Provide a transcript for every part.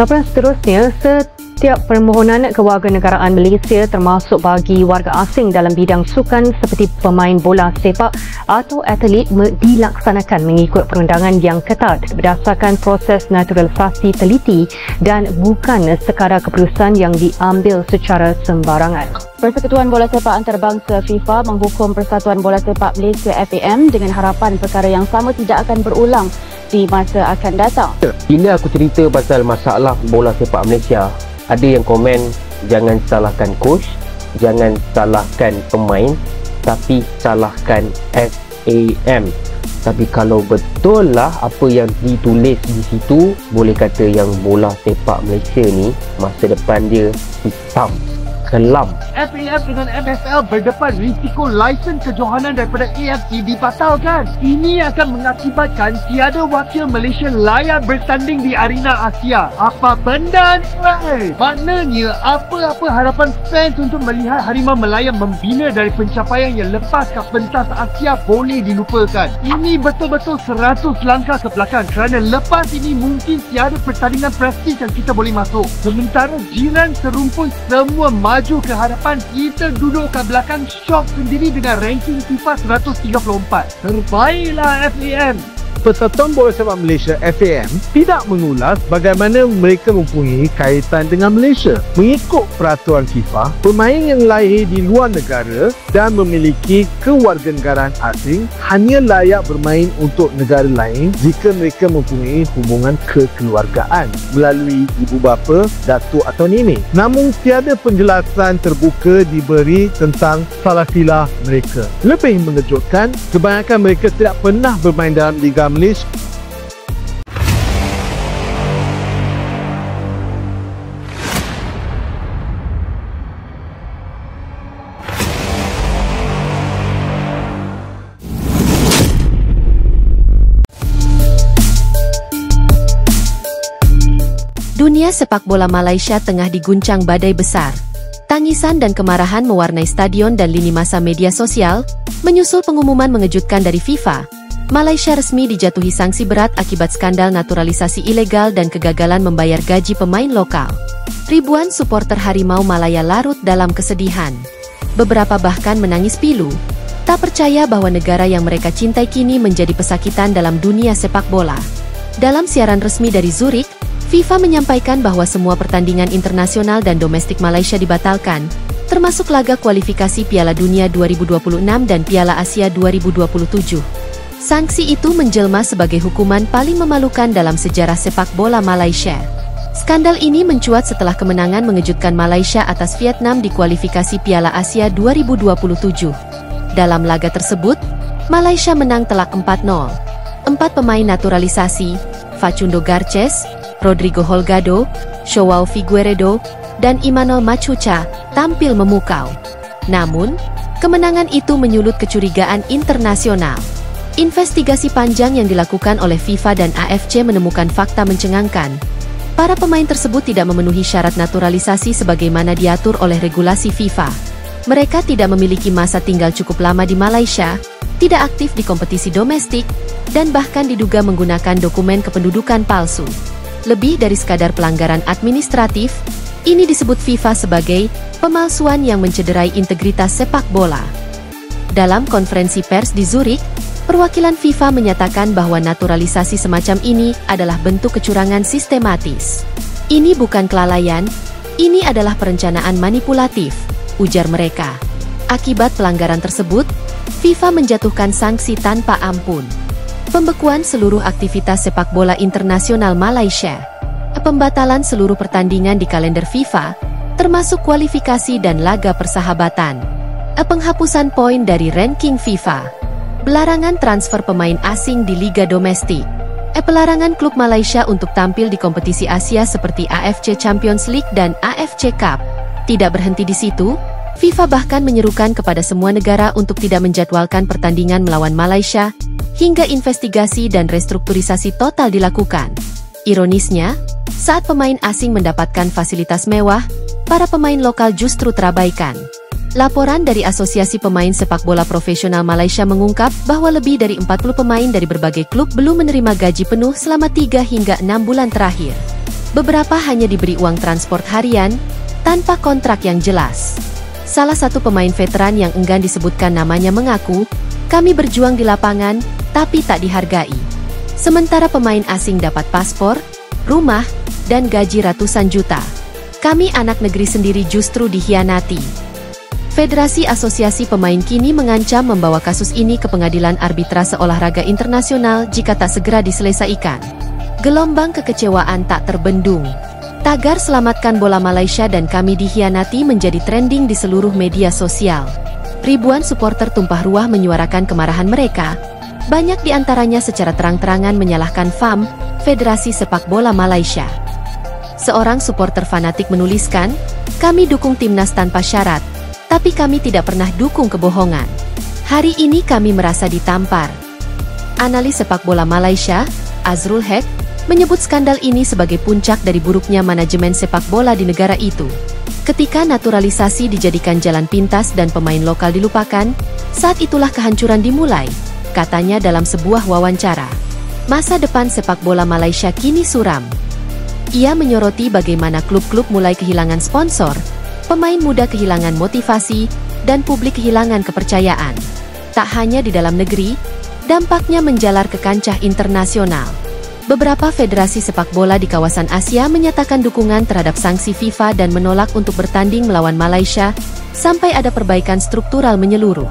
Laporan seterusnya, setiap permohonan kewarganegaraan Malaysia termasuk bagi warga asing dalam bidang sukan seperti pemain bola sepak atau atlet dilaksanakan mengikut perundangan yang ketat berdasarkan proses naturalisasi teliti dan bukan sekadar keputusan yang diambil secara sembarangan. Persekutuan Bola Sepak Antarabangsa FIFA menghukum Persatuan Bola Sepak Malaysia FAM dengan harapan perkara yang sama tidak akan berulang di masa akan datang. Bila aku cerita pasal masalah bola sepak Malaysia, ada yang komen jangan salahkan coach, jangan salahkan pemain, tapi salahkan FAM. Tapi kalau betul lah apa yang ditulis di situ, boleh kata yang bola sepak Malaysia ni masa depan dia hitam, kelam. FAM dengan MFL berdepan risiko lisen kejohanan daripada AFC dibatalkan. Ini akan mengakibatkan tiada wakil Malaysia layak bertanding di arena Asia. Apa benda ni? Maknanya apa-apa harapan fans untuk melihat Harimau Melaya membina dari pencapaian yang lepas ke pentas Asia boleh dilupakan. Ini betul-betul 100 langkah ke belakang kerana lepas ini mungkin tiada pertandingan prestij yang kita boleh masuk. Sementara jiran serumpun semua maju ke hadapan, kita duduk kat belakang shock sendiri dengan ranking FIFA 134. Terbaiklah FAM. Persatuan Bola Sepak Malaysia FAM tidak mengulas bagaimana mereka mempunyai kaitan dengan Malaysia. Mengikut peraturan FIFA, pemain yang lahir di luar negara dan memiliki kewarganegaraan asing hanya layak bermain untuk negara lain jika mereka mempunyai hubungan kekeluargaan melalui ibu bapa, datuk atau nenek. Namun tiada penjelasan terbuka diberi tentang salah-silah mereka. Lebih mengejutkan, kebanyakan mereka tidak pernah bermain dalam Liga Malaysia. Dunia sepak bola Malaysia tengah diguncang badai besar. Tangisan dan kemarahan mewarnai stadion dan lini masa media sosial menyusul pengumuman mengejutkan dari FIFA. Malaysia resmi dijatuhi sanksi berat akibat skandal naturalisasi ilegal dan kegagalan membayar gaji pemain lokal. Ribuan supporter Harimau Malaya larut dalam kesedihan. Beberapa bahkan menangis pilu, tak percaya bahwa negara yang mereka cintai kini menjadi pesakitan dalam dunia sepak bola. Dalam siaran resmi dari Zurich, FIFA menyampaikan bahwa semua pertandingan internasional dan domestik Malaysia dibatalkan, termasuk laga kualifikasi Piala Dunia 2026 dan Piala Asia 2027. Sanksi itu menjelma sebagai hukuman paling memalukan dalam sejarah sepak bola Malaysia. Skandal ini mencuat setelah kemenangan mengejutkan Malaysia atas Vietnam di kualifikasi Piala Asia 2027. Dalam laga tersebut, Malaysia menang telak 4-0. 4 pemain naturalisasi, Facundo Garces, Rodrigo Holgado, Joao Figueiredo, dan Imanol Machuca tampil memukau. Namun, kemenangan itu menyulut kecurigaan internasional. Investigasi panjang yang dilakukan oleh FIFA dan AFC menemukan fakta mencengangkan. Para pemain tersebut tidak memenuhi syarat naturalisasi sebagaimana diatur oleh regulasi FIFA. Mereka tidak memiliki masa tinggal cukup lama di Malaysia, tidak aktif di kompetisi domestik, dan bahkan diduga menggunakan dokumen kependudukan palsu. Lebih dari sekadar pelanggaran administratif, ini disebut FIFA sebagai pemalsuan yang mencederai integritas sepak bola. Dalam konferensi pers di Zurich, perwakilan FIFA menyatakan bahwa naturalisasi semacam ini adalah bentuk kecurangan sistematis. Ini bukan kelalaian, ini adalah perencanaan manipulatif, ujar mereka. Akibat pelanggaran tersebut, FIFA menjatuhkan sanksi tanpa ampun. Pembekuan seluruh aktivitas sepak bola internasional Malaysia. Pembatalan seluruh pertandingan di kalender FIFA, termasuk kualifikasi dan laga persahabatan. Penghapusan poin dari ranking FIFA. Pelarangan transfer pemain asing di liga domestik. Pelarangan klub Malaysia untuk tampil di kompetisi Asia seperti AFC Champions League dan AFC Cup. Tidak berhenti di situ, FIFA bahkan menyerukan kepada semua negara untuk tidak menjadwalkan pertandingan melawan Malaysia, hingga investigasi dan restrukturisasi total dilakukan. Ironisnya, saat pemain asing mendapatkan fasilitas mewah, para pemain lokal justru terabaikan. Laporan dari Asosiasi Pemain Sepak Bola Profesional Malaysia mengungkap bahwa lebih dari 40 pemain dari berbagai klub belum menerima gaji penuh selama 3 hingga 6 bulan terakhir. Beberapa hanya diberi uang transport harian, tanpa kontrak yang jelas. Salah satu pemain veteran yang enggan disebutkan namanya mengaku, "Kami berjuang di lapangan, tapi tak dihargai." Sementara pemain asing dapat paspor, rumah, dan gaji ratusan juta. Kami anak negeri sendiri justru dikhianati. Federasi Asosiasi Pemain kini mengancam membawa kasus ini ke Pengadilan Arbitrase Olahraga Internasional jika tak segera diselesaikan. Gelombang kekecewaan tak terbendung. Tagar "Selamatkan Bola Malaysia dan Kami Dikhianati" menjadi trending di seluruh media sosial. Ribuan supporter tumpah ruah menyuarakan kemarahan mereka. Banyak di antaranya secara terang-terangan menyalahkan FAM, Federasi Sepak Bola Malaysia. Seorang supporter fanatik menuliskan, "Kami dukung timnas tanpa syarat, tapi kami tidak pernah dukung kebohongan. Hari ini kami merasa ditampar." Analis sepak bola Malaysia, Azrul Hek, menyebut skandal ini sebagai puncak dari buruknya manajemen sepak bola di negara itu. Ketika naturalisasi dijadikan jalan pintas dan pemain lokal dilupakan, saat itulah kehancuran dimulai, katanya dalam sebuah wawancara. Masa depan sepak bola Malaysia kini suram. Ia menyoroti bagaimana klub-klub mulai kehilangan sponsor, pemain muda kehilangan motivasi, dan publik kehilangan kepercayaan. Tak hanya di dalam negeri, dampaknya menjalar ke kancah internasional. Beberapa federasi sepak bola di kawasan Asia menyatakan dukungan terhadap sanksi FIFA dan menolak untuk bertanding melawan Malaysia sampai ada perbaikan struktural menyeluruh.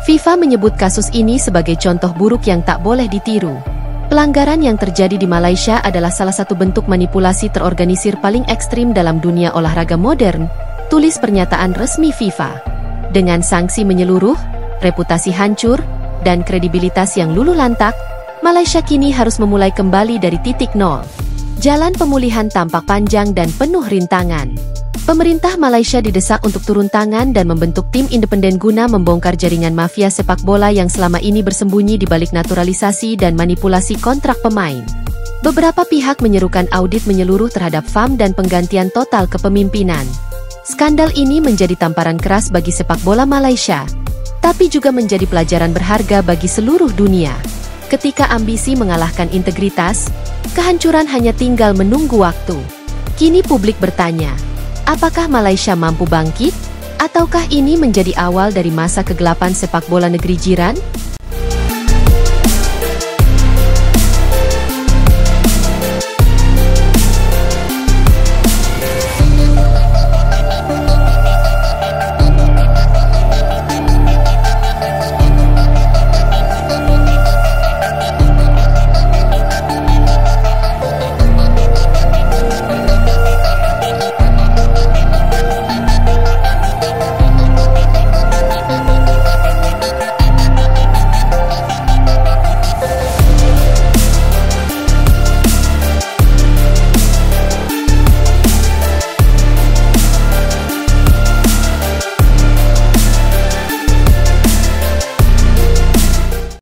FIFA menyebut kasus ini sebagai contoh buruk yang tak boleh ditiru. Pelanggaran yang terjadi di Malaysia adalah salah satu bentuk manipulasi terorganisir paling ekstrim dalam dunia olahraga modern, tulis pernyataan resmi FIFA. Dengan sanksi menyeluruh, reputasi hancur, dan kredibilitas yang luluh lantak, Malaysia kini harus memulai kembali dari titik nol. Jalan pemulihan tampak panjang dan penuh rintangan. Pemerintah Malaysia didesak untuk turun tangan dan membentuk tim independen guna membongkar jaringan mafia sepak bola yang selama ini bersembunyi di balik naturalisasi dan manipulasi kontrak pemain. Beberapa pihak menyerukan audit menyeluruh terhadap FAM dan penggantian total kepemimpinan. Skandal ini menjadi tamparan keras bagi sepak bola Malaysia, tapi juga menjadi pelajaran berharga bagi seluruh dunia. Ketika ambisi mengalahkan integritas, kehancuran hanya tinggal menunggu waktu. Kini publik bertanya, apakah Malaysia mampu bangkit? Ataukah ini menjadi awal dari masa kegelapan sepak bola negeri jiran?